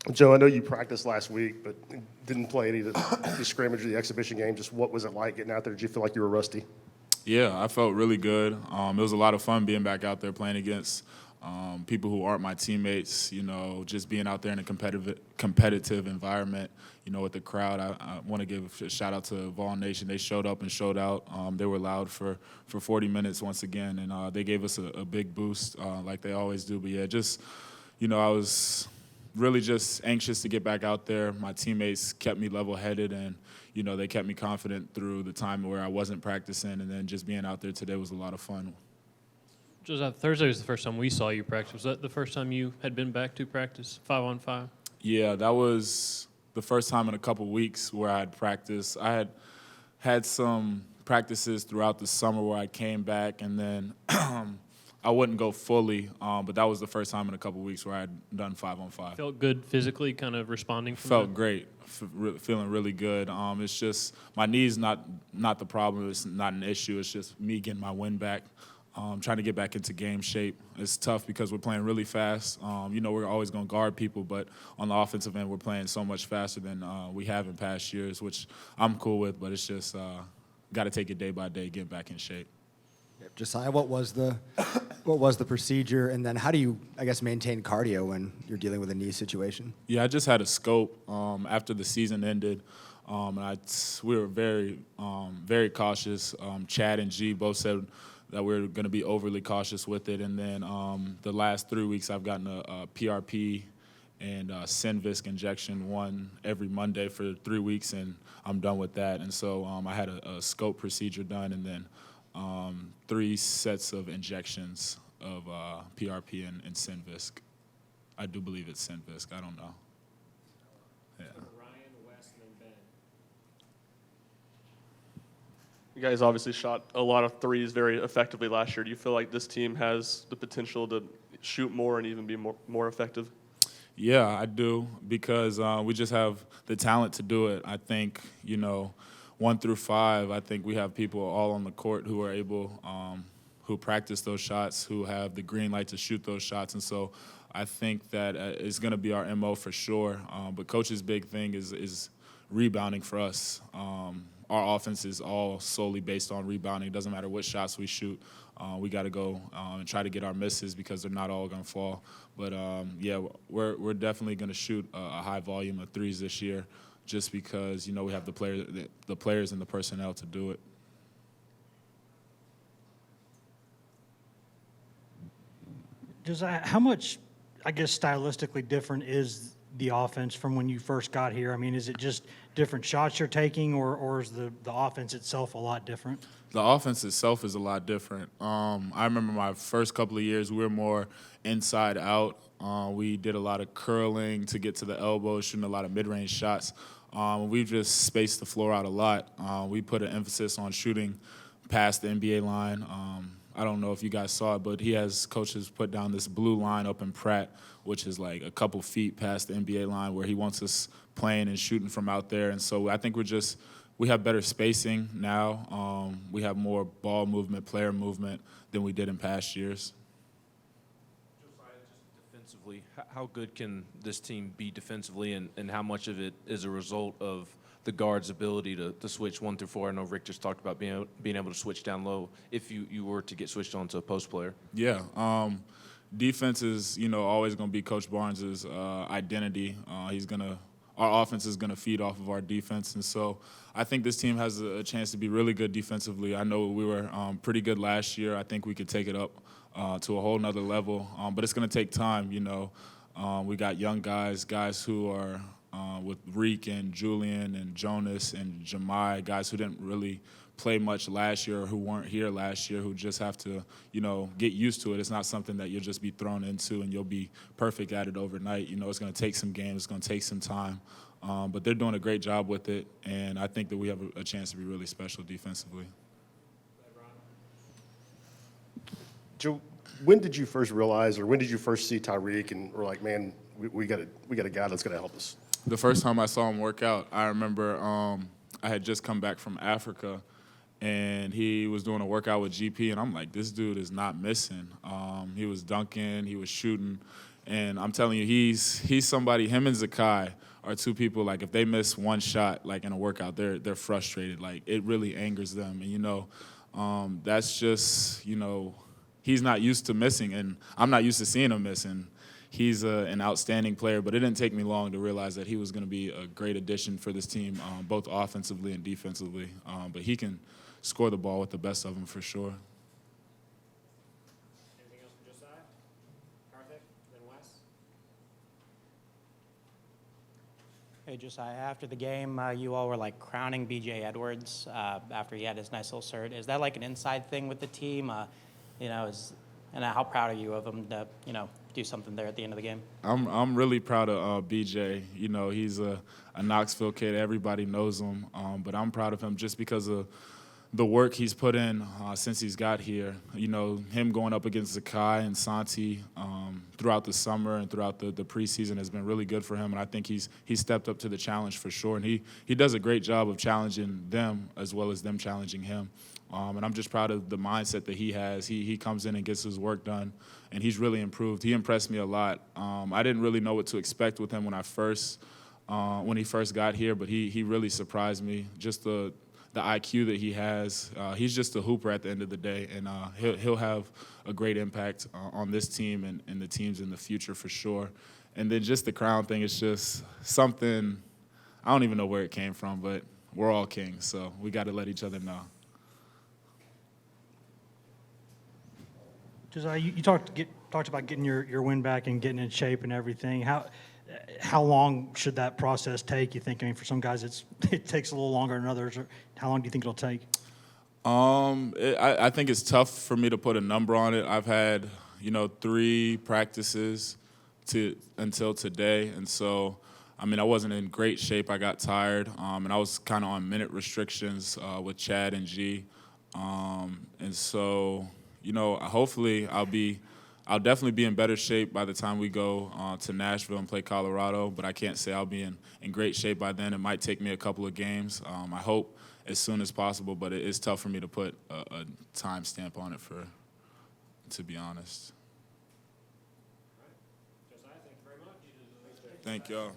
Joe, I know you practiced last week, but didn't play any of the scrimmage or the exhibition game. Just what was it like getting out there? Did you feel like you were rusty? Yeah, I felt really good. It was a lot of fun being back out there playing against people who aren't my teammates. You know, just being out there in a competitive environment. You know, with the crowd. I want to give a shout out to Vol Nation. They showed up and showed out. They were loud for 40 minutes once again, and they gave us a big boost like they always do. But yeah, just I was really just anxious to get back out there. My teammates kept me level-headed, and they kept me confident through the time where I wasn't practicing, and then just being out there today was a lot of fun. Josiah, Thursday was the first time we saw you practice. Was that the first time you had been back to practice 5-on-5? Yeah, that was the first time in a couple weeks where I had practiced. I had some practices throughout the summer where I came back, and then I wouldn't go fully, but that was the first time in a couple weeks where I had done 5-on-5. Felt good physically, kind of responding from Felt that? great, feeling really good. It's just my knee's not the problem. It's not an issue. It's just me getting my wind back, trying to get back into game shape. It's tough because we're playing really fast. We're always going to guard people, but on the offensive end, we're playing so much faster than we have in past years, which I'm cool with, but it's just got to take it day by day, get back in shape. Josiah, what was the procedure, and then how do you, maintain cardio when you're dealing with a knee situation? Yeah, I just had a scope after the season ended. We were very cautious. Chad and G both said that we were going to be overly cautious with it, and then the last 3 weeks I've gotten a PRP and Synvisc injection, one every Monday for 3 weeks, and I'm done with that. And so I had a scope procedure done, and then 3 sets of injections of PRP and Synvisc. I do believe it's Synvisc. I don't know. Yeah. You guys obviously shot a lot of threes very effectively last year. Do you feel like this team has the potential to shoot more and even be more effective? Yeah, I do, because we just have the talent to do it. I think, 1 through 5, I think we have people all on the court who are able, who practice those shots, who have the green light to shoot those shots. And so I think that it's going to be our MO for sure. But Coach's big thing is rebounding for us. Our offense is all solely based on rebounding. It doesn't matter what shots we shoot. We got to go and try to get our misses because they're not all going to fall. But, we're definitely going to shoot a high volume of threes this year, just because, we have the players and the personnel to do it. How much, stylistically different is the offense from when you first got here? I mean, is it just different shots you're taking, or is the offense itself a lot different? The offense itself is a lot different. I remember my first couple of years, we were more inside out. We did a lot of curling to get to the elbow, shooting a lot of mid-range shots. We've just spaced the floor out a lot. We put an emphasis on shooting past the NBA line. I don't know if you guys saw it, but coaches put down this blue line up in Pratt, which is like a couple feet past the NBA line, where he wants us playing and shooting from out there. And so I think we have better spacing now. We have more ball movement, player movement than we did in past years. Josiah, just defensively, how good can this team be defensively, and how much of it is a result of the guard's ability to switch 1 through 4? I know Rick just talked about being able to switch down low if you were to get switched on to a post player. Yeah. Defense is, always going to be Coach Barnes' identity. Our offense is going to feed off of our defense. And so I think this team has a chance to be really good defensively. I know we were pretty good last year. I think we could take it up to a whole nother level. But it's going to take time, We got young guys who are with Reek and Julian and Jonas and Jemai, guys who didn't really play much last year or who weren't here last year, who just have to, get used to it. It's not something that you'll just be thrown into and you'll be perfect at it overnight. It's going to take some games. It's going to take some time. But they're doing a great job with it, and I think that we have a chance to be really special defensively. Joe, when did you first realize, or when did you first see Tyreek and were like, man, we got a guy that's going to help us? The first time I saw him work out, I remember I had just come back from Africa, and he was doing a workout with GP, and I'm like, this dude is not missing. He was dunking, he was shooting, And I'm telling you, he's somebody. Him and Zakai are two people. Like if they miss one shot, like in a workout, they're frustrated. Like it really angers them. And that's just he's not used to missing, and I'm not used to seeing him miss. And he's an outstanding player. But it didn't take me long to realize that he was going to be a great addition for this team, both offensively and defensively. But he can score the ball with the best of them for sure. Anything else for Josiah? Karthik, then Wes? Hey, Josiah, after the game, you all were like crowning BJ Edwards after he had his nice little cert. Is that like an inside thing with the team? And how proud are you of him to, do something there at the end of the game? I'm really proud of BJ. He's a Knoxville kid. Everybody knows him. But I'm proud of him just because of the work he's put in since he's got here. Him going up against Zakai and Santi throughout the summer and throughout the preseason has been really good for him. And I think he's stepped up to the challenge for sure. And he does a great job of challenging them as well as them challenging him. And I'm just proud of the mindset that he has. He comes in and gets his work done, and he's really improved. He impressed me a lot. I didn't really know what to expect with him when he first got here, but he really surprised me. Just the IQ that he has. He's just a hooper at the end of the day, and he'll have a great impact on this team and the teams in the future for sure. And then just the crown thing is just something, I don't even know where it came from, but we're all kings, so we got to let each other know. Josiah, you talked about getting your win back and getting in shape and everything. How long should that process take, you think? I mean, for some guys, it takes a little longer than others. How long do you think it'll take? I think it's tough for me to put a number on it. I've had, 3 practices until today, and so, I wasn't in great shape. I got tired, and I was kind of on minute restrictions with Chad and G, and so, hopefully I'll definitely be in better shape by the time we go to Nashville and play Colorado, but I can't say I'll be in great shape by then. It might take me a couple of games. I hope as soon as possible, but it is tough for me to put a time stamp on it, to be honest. Josiah, thank you very much. Thank y'all.